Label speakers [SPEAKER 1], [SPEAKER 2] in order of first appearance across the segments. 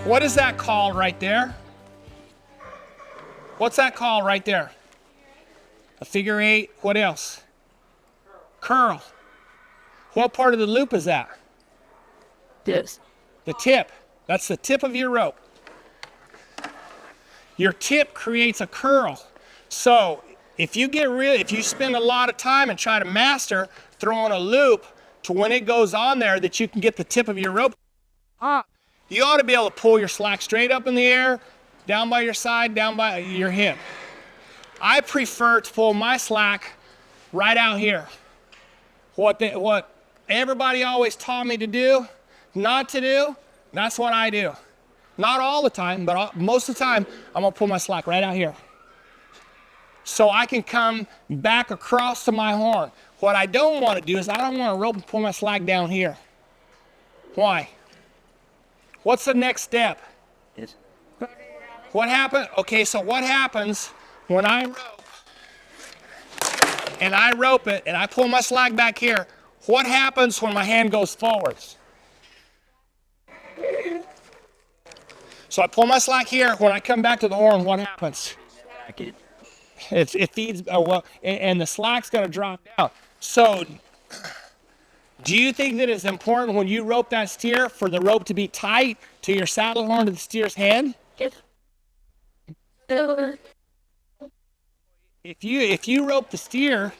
[SPEAKER 1] What is that called right there? What's that called right there? A figure eight. What else? Curl. What part of the loop is that?
[SPEAKER 2] Yes.
[SPEAKER 1] The tip. That's the tip of your rope. Your tip creates a curl. So if you spend a lot of time and try to master throwing a loop to when it goes on there that you can get the tip of your rope, you ought to be able to pull your slack straight up in the air, down by your side, down by your hip. I prefer to pull my slack right out here. What everybody always taught me to do, not to do, that's what I do. Not all the time, but most of the time, I'm gonna pull my slack right out here. So I can come back across to my horn. What I don't wanna do is I don't wanna rope and pull my slack down here. Why? What's the next step?
[SPEAKER 2] Yes.
[SPEAKER 1] What happened? Okay, so what happens when I rope it and I pull my slack back here? What happens when my hand goes forwards? So I pull my slack here. When I come back to the horn, what happens? It feeds, and the slack's gonna drop down. So, do you think that it's important when you rope that steer for the rope to be tight to your saddle horn to the steer's head?
[SPEAKER 2] Yes.
[SPEAKER 1] If you rope the steer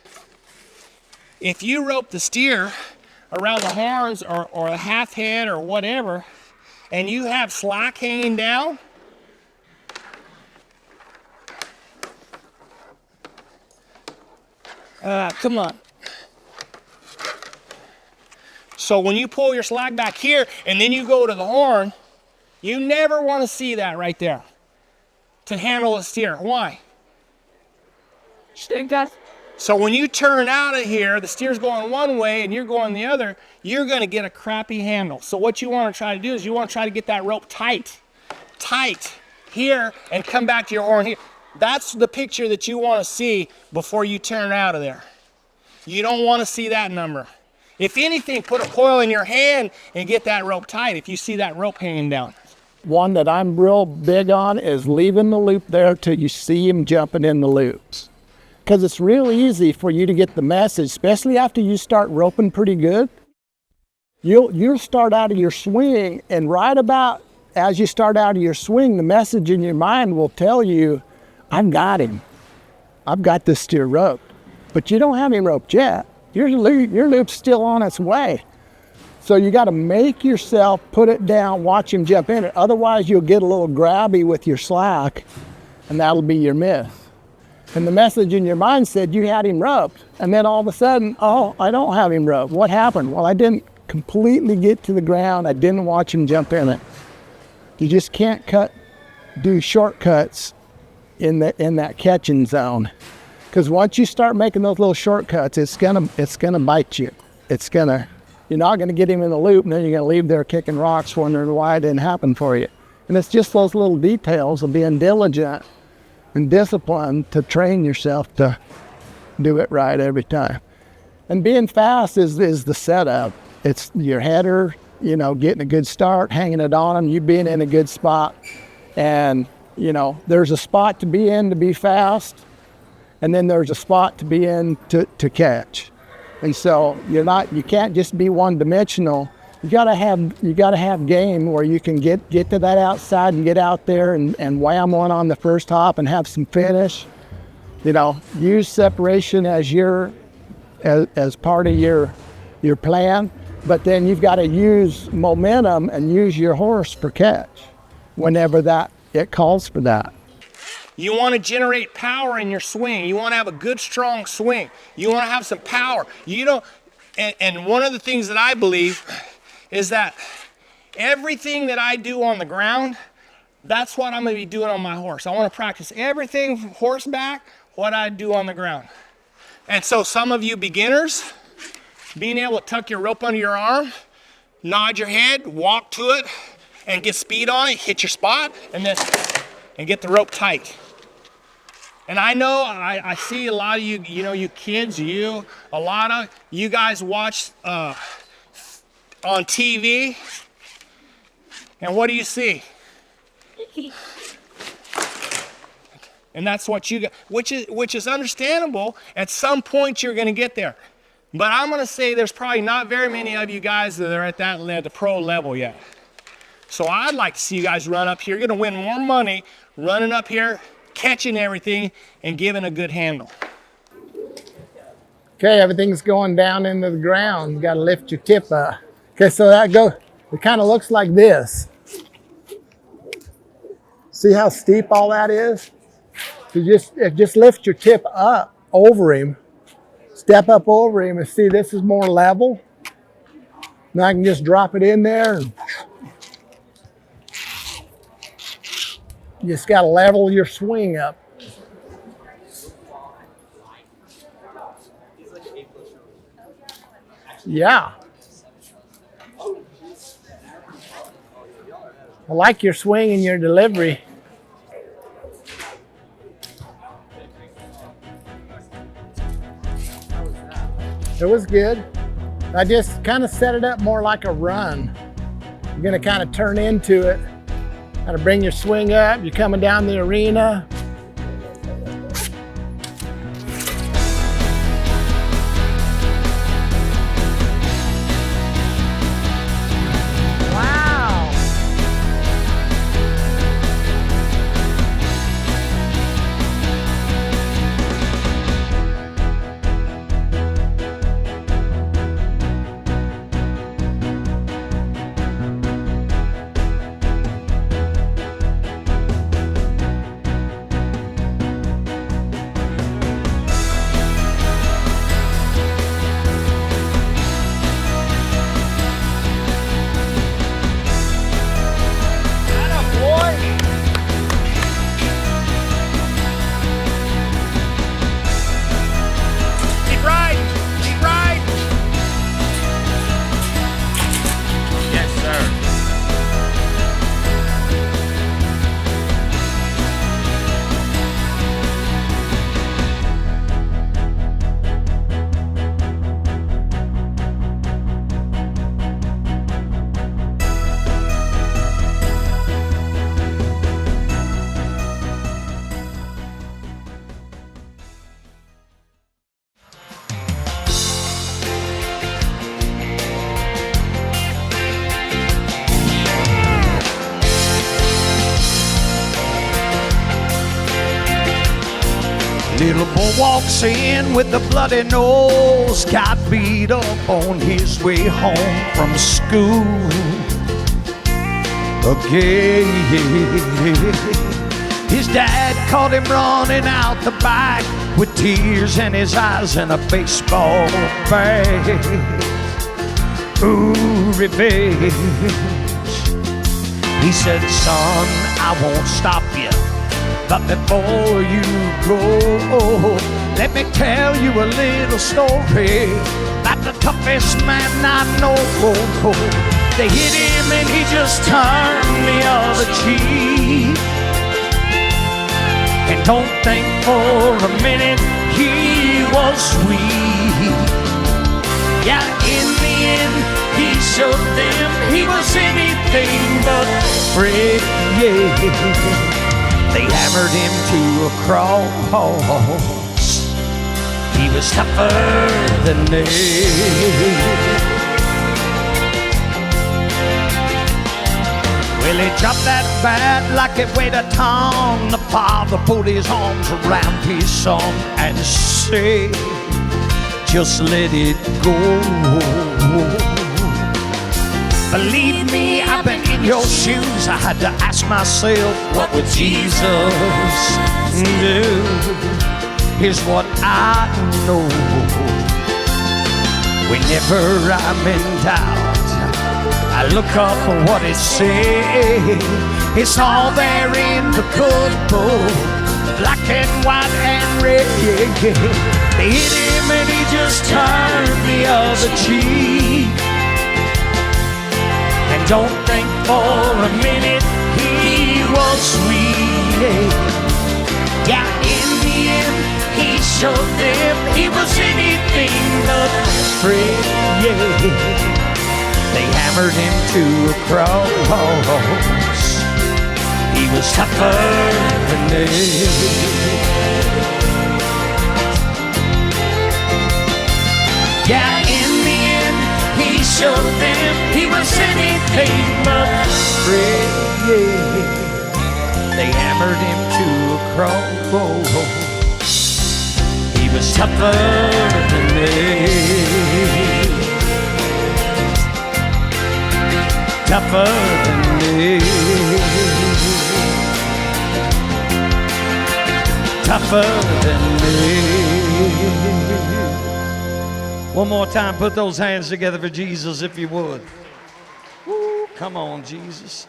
[SPEAKER 1] around the horns or a half head or whatever, and you have slack hanging down, come on. So when you pull your slack back here and then you go to the horn, you never want to see that right there to handle a steer. Why? So when you turn out of here, the steer's going one way and you're going the other, you're going to get a crappy handle. So what you want to try to do is you want to try to get that rope tight here and come back to your horn here. That's the picture that you want to see before you turn out of there. You don't want to see that number. If anything, put a coil in your hand and get that rope tight if you see that rope hanging down.
[SPEAKER 3] One that I'm real big on is leaving the loop there till you see him jumping in the loops. Because it's real easy for you to get the message, especially after you start roping pretty good. You'll start out of your swing, and right about as you start out of your swing, the message in your mind will tell you, I've got him. I've got this steer roped. But you don't have him roped yet. Your loop's still on its way. So you got to make yourself put it down, watch him jump in it. Otherwise, you'll get a little grabby with your slack, and that'll be your miss. And the message in your mind said you had him roped. And then all of a sudden, oh, I don't have him roped. What happened? Well, I didn't completely get to the ground. I didn't watch him jump in it. You just can't do shortcuts in that catching zone. Because once you start making those little shortcuts, it's gonna bite you. You're not gonna get him in the loop, and then you're gonna leave there kicking rocks wondering why it didn't happen for you. And it's just those little details of being diligent and disciplined to train yourself to do it right every time. And being fast is the setup. It's your header, getting a good start, hanging it on them, you being in a good spot. And, there's a spot to be in to be fast, and then there's a spot to be in to catch. And so you can't just be one-dimensional. You gotta have game where you can get to that outside and get out there and wham one on the first hop and have some finish. Use separation as part of your plan, but then you've got to use momentum and use your horse for catch whenever it calls for that.
[SPEAKER 1] You want to generate power in your swing. You want to have a good, strong swing. You want to have some power. And one of the things that I believe is that everything that I do on the ground, that's what I'm going to be doing on my horse. I want to practice everything from horseback, what I do on the ground. And so some of you beginners, being able to tuck your rope under your arm, nod your head, walk to it, and get speed on it, hit your spot, and get the rope tight. And I know, I see a lot of you, you kids, a lot of you guys watch on TV, and what do you see? And that's what you got, which is understandable. At some point, you're going to get there. But I'm going to say there's probably not very many of you guys that are at the pro level yet. So I'd like to see you guys run up here. You're going to win more money running up here, catching everything, and giving a good handle.
[SPEAKER 3] Okay, everything's going down into the ground. You got to lift your tip up. Okay, so it kind of looks like this. See how steep all that is? You just lift your tip up over him. Step up over him and see this is more level. Now I can just drop it in there. You just got to level your swing up. Yeah. I like your swing and your delivery. It was good. I just kind of set it up more like a run. You're gonna kind of turn into it. Kind of bring your swing up. You're coming down the arena. Wow.
[SPEAKER 4] Little boy walks in with a bloody nose, got beat up on his way home from school again. His dad caught him running out the back with tears in his eyes and a baseball bat. Ooh, revenge. He said, son, I won't stop you, but before you go, let me tell you a little story about the toughest man I know. They hit him and he just turned the other cheek. And don't think for a minute he was sweet. Yeah, in the end, he showed them he was anything but afraid. Yeah. They hammered him to a cross. He was tougher than nails. Well, he dropped that bat like it weighed a ton. The father put his arms around his son and said, just let it go. Believe me, I've been in your shoes. I had to ask myself, what would Jesus do? Here's what I know. Whenever I'm in doubt, I look up for what it says. It's all there in the good book, black and white and red. They hit him and he just turned the other cheek. And don't think for a minute he was sweet. Yeah, in the end he showed them he was anything but afraid. Yeah. They hammered him to a cross. He He was tougher than nails. Yeah, in the end, he showed them he was anything but afraid. They hammered him to a cross. He was tougher than nails. Tougher than nails. Tougher than nails. One more time, put those hands together for Jesus if you would. Woo, come on, Jesus.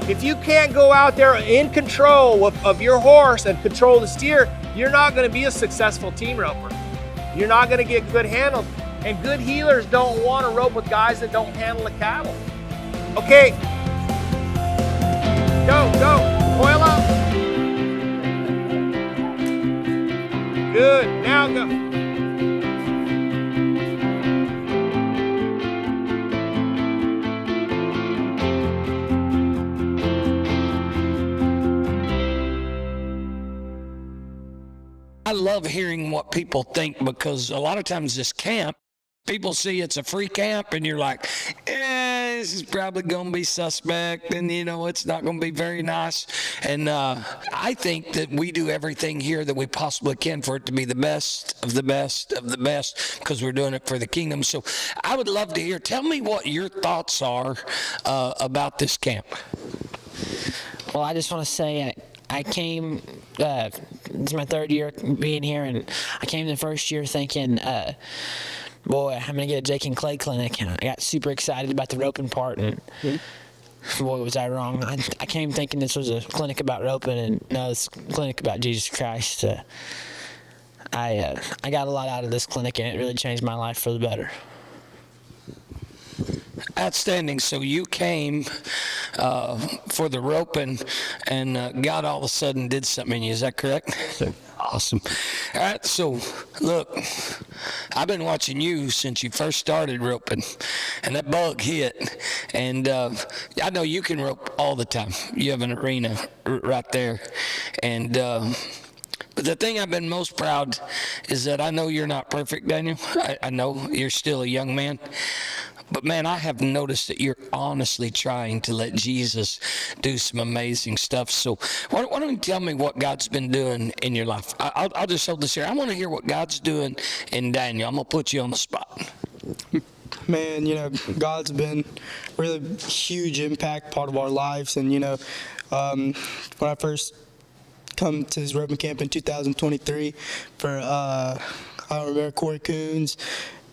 [SPEAKER 1] If you can't go out there in control of your horse and control the steer, you're not going to be a successful team roper. You're not going to get good handled. And good healers don't want to rope with guys that don't handle the cattle. Okay. Go, go. Coil up. Good. Now go.
[SPEAKER 5] I love hearing what people think, because a lot of times this camp, people see it's a free camp and you're like, this is probably going to be suspect and, it's not going to be very nice. And I think that we do everything here that we possibly can for it to be the best of the best of the best, because we're doing it for the kingdom. So I would love to hear, tell me what your thoughts are about this camp.
[SPEAKER 2] Well, I just want to say I came, this is my third year being here, and I came the first year thinking, boy, I'm going to get a Jake and Clay clinic, and I got super excited about the roping part, and boy, was I wrong. I came thinking this was a clinic about roping, and no, it's a clinic about Jesus Christ. I got a lot out of this clinic, and it really changed my life for the better.
[SPEAKER 5] Outstanding. So you came for the roping, and God all of a sudden did something in you. Is that correct?
[SPEAKER 3] Sure.
[SPEAKER 5] Awesome. All right. So look, I've been watching you since you first started roping, and that bug hit. And I know you can rope all the time. You have an arena right there, and but the thing I've been most proud is that I know you're not perfect, Daniel. I know you're still a young man. But man, I have noticed that you're honestly trying to let Jesus do some amazing stuff. So why don't you tell me what God's been doing in your life? I'll just hold this here. I want to hear what God's doing in Daniel. I'm going to put you on the spot.
[SPEAKER 6] Man, God's been really huge impact part of our lives. And, when I first come to his roping camp in 2023 for, I remember Corey Coons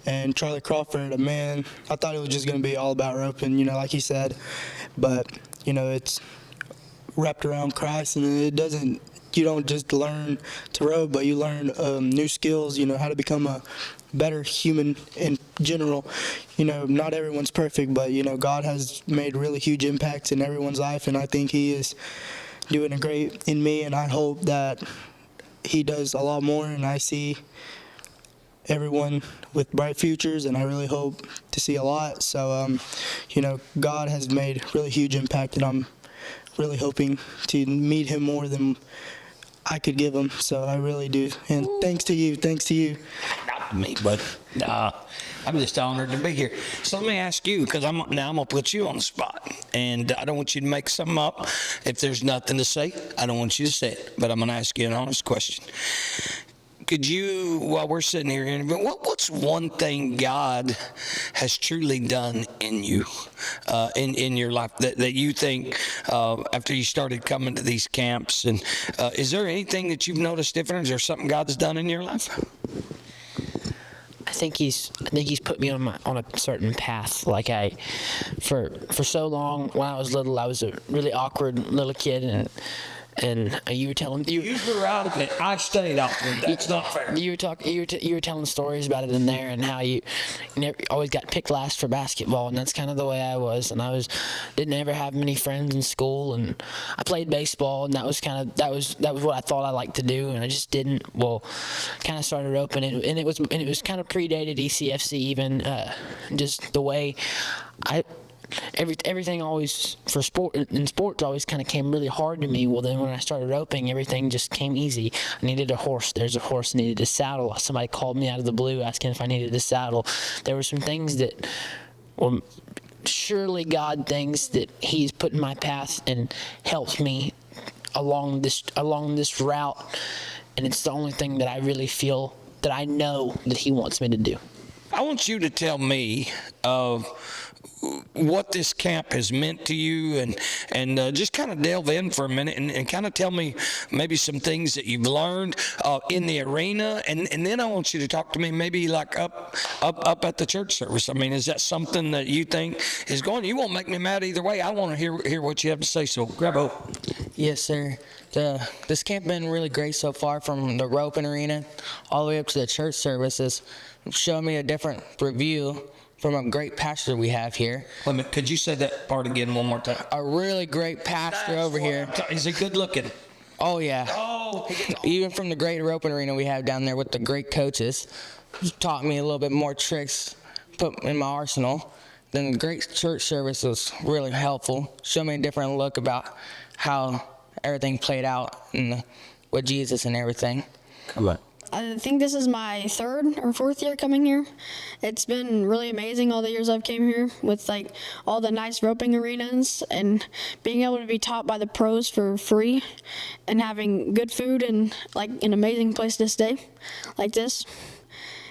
[SPEAKER 6] and Charlie Crawford, man, I thought it was just going to be all about roping, like he said. But, it's wrapped around Christ, and you don't just learn to rope, but you learn new skills, how to become a better human in general. Not everyone's perfect, but, God has made really huge impacts in everyone's life, and I think he is doing a great in me, and I hope that he does a lot more, and I see everyone with bright futures, and I really hope to see a lot. So, God has made a really huge impact, and I'm really hoping to meet him more than I could give him. So I really do. And thanks to you.
[SPEAKER 5] Not me, but I'm just honored to be here. So let me ask you, because I'm gonna put you on the spot, and I don't want you to make something up. If there's nothing to say, I don't want you to say it, but I'm gonna ask you an honest question. Could you, while we're sitting here interviewing, what's one thing God has truly done in you, in your life, that you think after you started coming to these camps? And is there anything that you've noticed different? Is there something God's done in your life?
[SPEAKER 2] I think he's put me on a certain path. Like for so long when I was little, I was a really awkward little kid, and you were telling
[SPEAKER 5] You were out of it. I stayed out of it. That's not fair.
[SPEAKER 2] You were telling stories about it in there, and how you always got picked last for basketball, and that's kind of the way I was. And I didn't ever have many friends in school, and I played baseball, and that was what I thought I liked to do, and I just didn't. Well, kind of started open, and it was kind of predated ECFC even, just the way everything always sports always kind of came really hard to me. Well, then when I started roping, everything just came easy. I needed a horse. There's a horse. I needed a saddle. Somebody called me out of the blue asking if I needed a saddle. There were some things that, well, surely God things that He's put in my path and helped me along this route, and it's the only thing that I really feel that I know that He wants me to do.
[SPEAKER 5] I want you to tell me what this camp has meant to you, and just kind of delve in for a minute and kind of tell me maybe some things that you've learned in the arena, and then I want you to talk to me maybe like up at the church service. I mean, is that something that you think is going? You won't make me mad either way. I want to hear what you have to say. So grab a.
[SPEAKER 7] Yes, sir. This camp been really great so far, from the roping arena all the way up to the church services. Showed me a different review from a great pastor we have here.
[SPEAKER 5] Wait a minute, could you say that part again one more time?
[SPEAKER 7] A really great pastor over here.
[SPEAKER 5] Is he good looking?
[SPEAKER 7] Oh, yeah.
[SPEAKER 5] Oh.
[SPEAKER 7] Even from the great roping arena we have down there with the great coaches, taught me a little bit more tricks, put in my arsenal. Then the great church service was really helpful. Showed me a different look about how everything played out with Jesus and everything.
[SPEAKER 5] Come on.
[SPEAKER 8] I think this is my third or fourth year coming here. It's been really amazing all the years I've came here, with like all the nice roping arenas and being able to be taught by the pros for free, and having good food and like an amazing place to stay like this.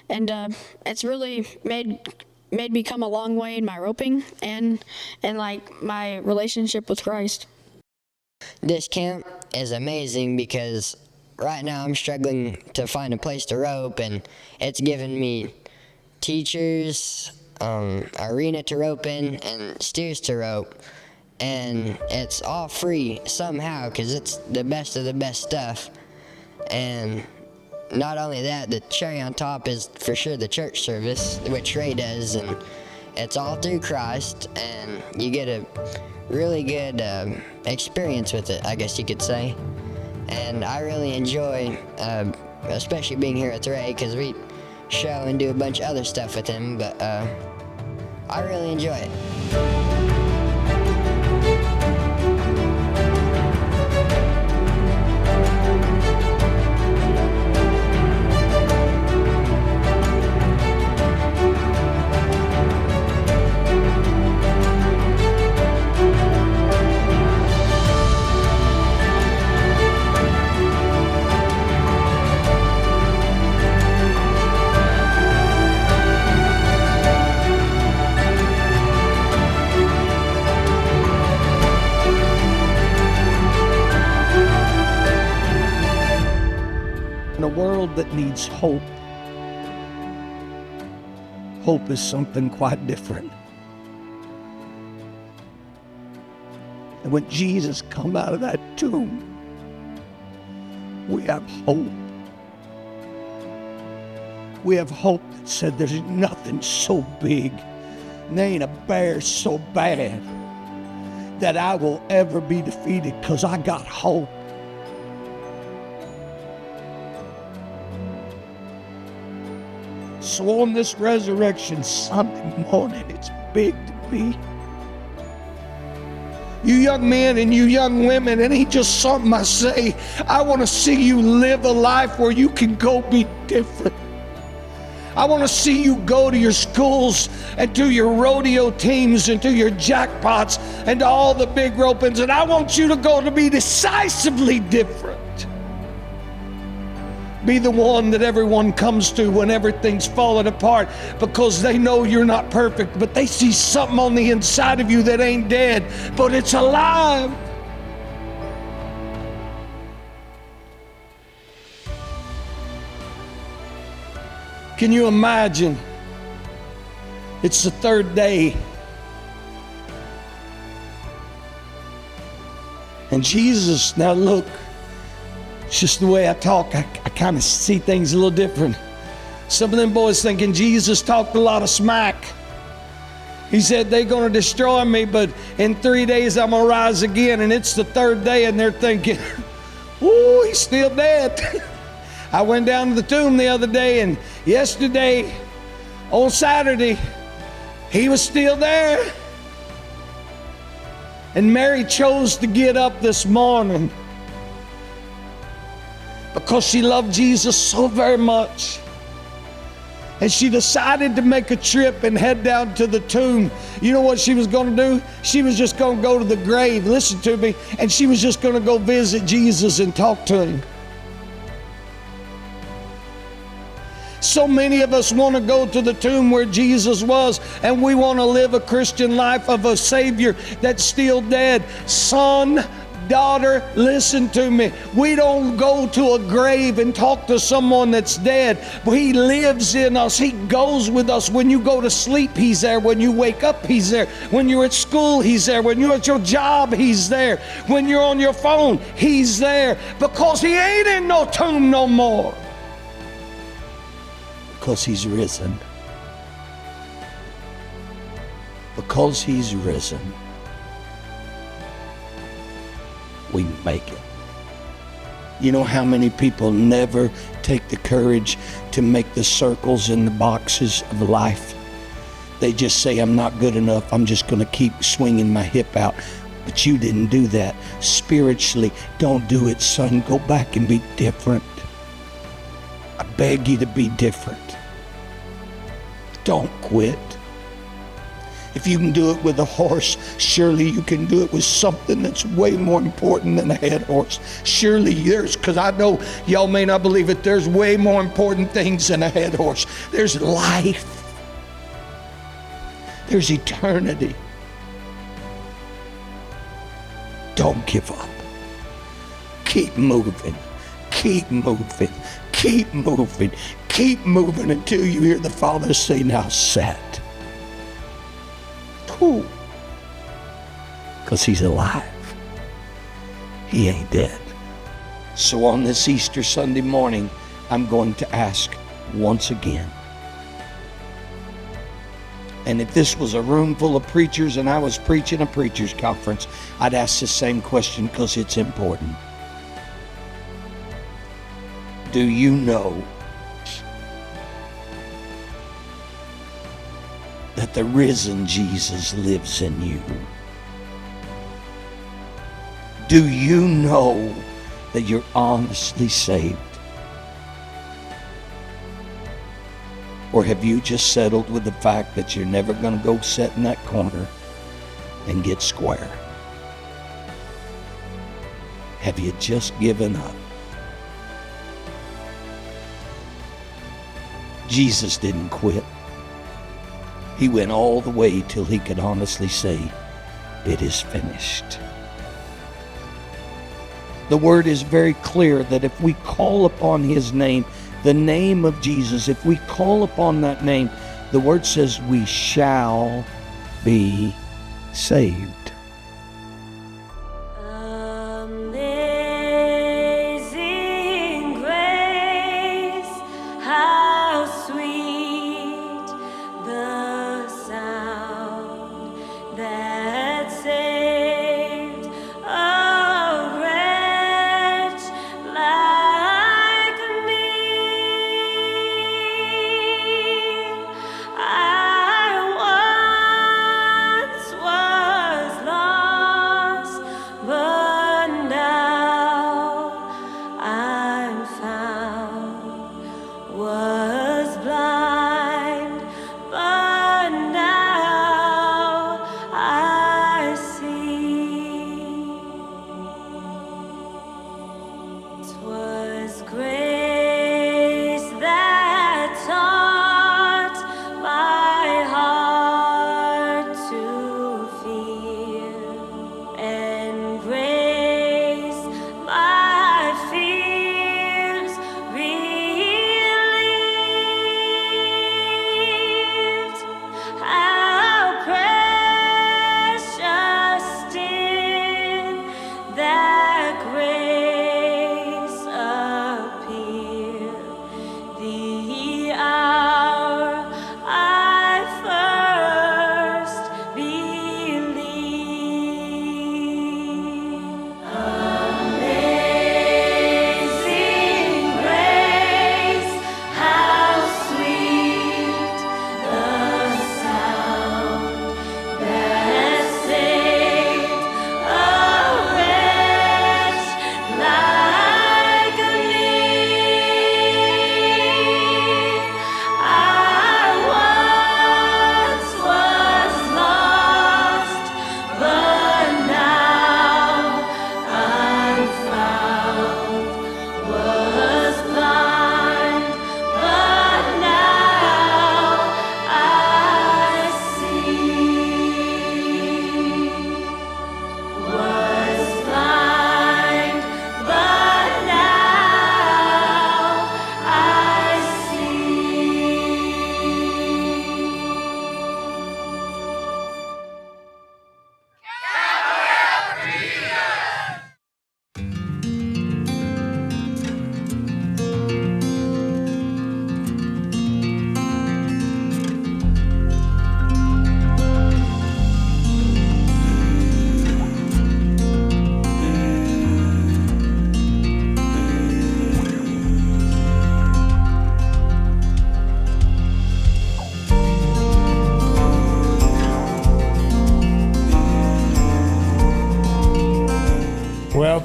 [SPEAKER 8] And it's really made me come a long way in my roping and like my relationship with Christ.
[SPEAKER 9] This camp is amazing because right now I'm struggling to find a place to rope, and it's given me teachers, arena to rope in, and steers to rope. And it's all free somehow because it's the best of the best stuff. And not only that, the cherry on top is for sure the church service, which Ray does, and it's all through Christ, and you get a really good experience with it, I guess you could say. And I really enjoy, especially being here with Ray, because we show and do a bunch of other stuff with him, but I really enjoy it.
[SPEAKER 4] In a world that needs hope, hope is something quite different. And when Jesus come out of that tomb, we have hope. We have hope that said there's nothing so big, and there ain't a bear so bad that I will ever be defeated because I got hope. So on this Resurrection Sunday morning, it's big to me. You young men and you young women, it ain't just something I say. I want to see you live a life where you can go be different. I want to see you go to your schools and to your rodeo teams and to your jackpots and to all the big ropings, and I want you to go to be decisively different. Be the one that everyone comes to when everything's falling apart, because they know you're not perfect, but they see something on the inside of you that ain't dead, but it's alive. Can you imagine? It's the third day. And Jesus, now look, it's just the way I talk. I kind of see things a little different. Some of them boys thinking Jesus talked a lot of smack. He said they're going to destroy me, but in 3 days I'm going to rise again. And it's the third day, and they're thinking, ooh, he's still dead. I went down to the tomb the other day, and yesterday, on Saturday, he was still there. And Mary chose to get up this morning because she loved Jesus so very much. And she decided to make a trip and head down to the tomb. You know what she was going to do? She was just going to go to the grave, listen to me, and she was just going to go visit Jesus and talk to him. So many of us want to go to the tomb where Jesus was, and we want to live a Christian life of a Savior that's still dead. Son, daughter, listen to me. We don't go to a grave and talk to someone that's dead. He lives in us. He goes with us. When you go to sleep, He's there. When you wake up, He's there. When you're at school, He's there. When you're at your job, He's there. When you're on your phone, He's there. Because He ain't in no tomb no more. Because He's risen. Because He's risen, we make it. You know how many people never take the courage to make the circles in the boxes of life? They just say, I'm not good enough. I'm just going to keep swinging my hip out. But you didn't do that. Spiritually, don't do it, son. Go back and be different. I beg you to be different. Don't quit. If you can do it with a horse, surely you can do it with something that's way more important than a head horse. Surely there's, because I know y'all may not believe it, there's way more important things than a head horse. There's life. There's eternity. Don't give up. Keep moving. Keep moving. Keep moving. Keep moving until you hear the Father say, now set. Because He's alive. He ain't dead. So on this Easter Sunday morning, I'm going to ask once again. And if this was a room full of preachers and I was preaching a preachers conference, I'd ask the same question because it's important. Do you know that the risen Jesus lives in you? Do you know that you're honestly saved? Or have you just settled with the fact that you're never going to go sit in that corner and get square? Have you just given up? Jesus didn't quit. He went all the way till He could honestly say, it is finished. The word is very clear that if we call upon His name, the name of Jesus, if we call upon that name, the word says we shall be saved.
[SPEAKER 10] Amazing grace, how sweet the sound that saved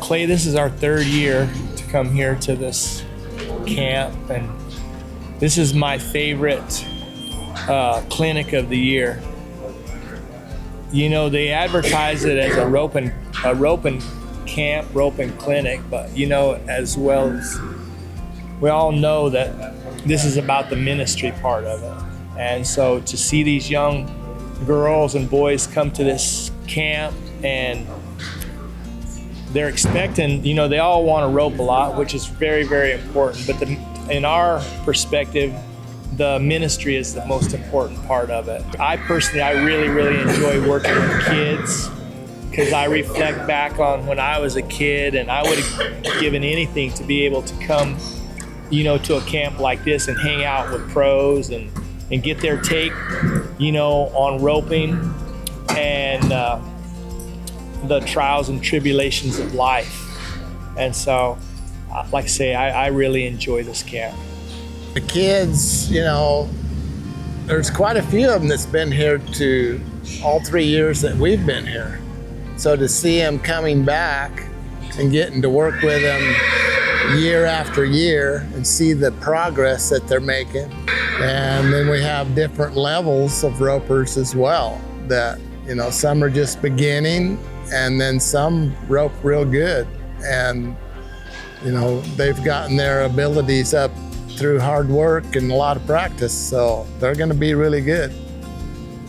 [SPEAKER 1] Clay, this is our third year to come here to this camp, and this is my favorite clinic of the year. You know, they advertise it as a roping camp, roping clinic, but you know, as well as we all know that this is about the ministry part of it. And so to see these young girls and boys come to this camp and they're expecting, you know, they all want to rope a lot, which is very, very important. But in our perspective, the ministry is the most important part of it. I really, really enjoy working with kids because I reflect back on when I was a kid, and I would have given anything to be able to come, you know, to a camp like this and hang out with pros and get their take, you know, on roping and the trials and tribulations of life. And so, like I say, I really enjoy this camp.
[SPEAKER 3] The kids, you know, there's quite a few of them that's been here to all 3 years that we've been here. So to see them coming back and getting to work with them year after year and see the progress that they're making. And then we have different levels of ropers as well, that, you know, some are just beginning and then some rope real good. And, you know, they've gotten their abilities up through hard work and a lot of practice, so they're going to be really good.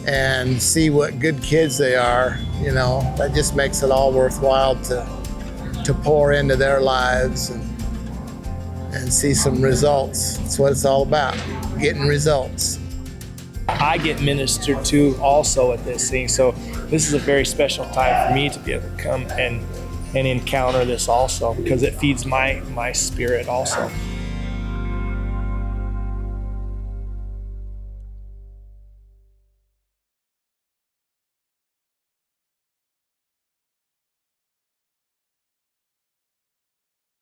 [SPEAKER 3] And see what good kids they are, you know, that just makes it all worthwhile to pour into their lives and see some results. That's what it's all about, getting results.
[SPEAKER 1] I get ministered to also at this thing, so this is a very special time for me to be able to come and encounter this also, because it feeds my spirit also.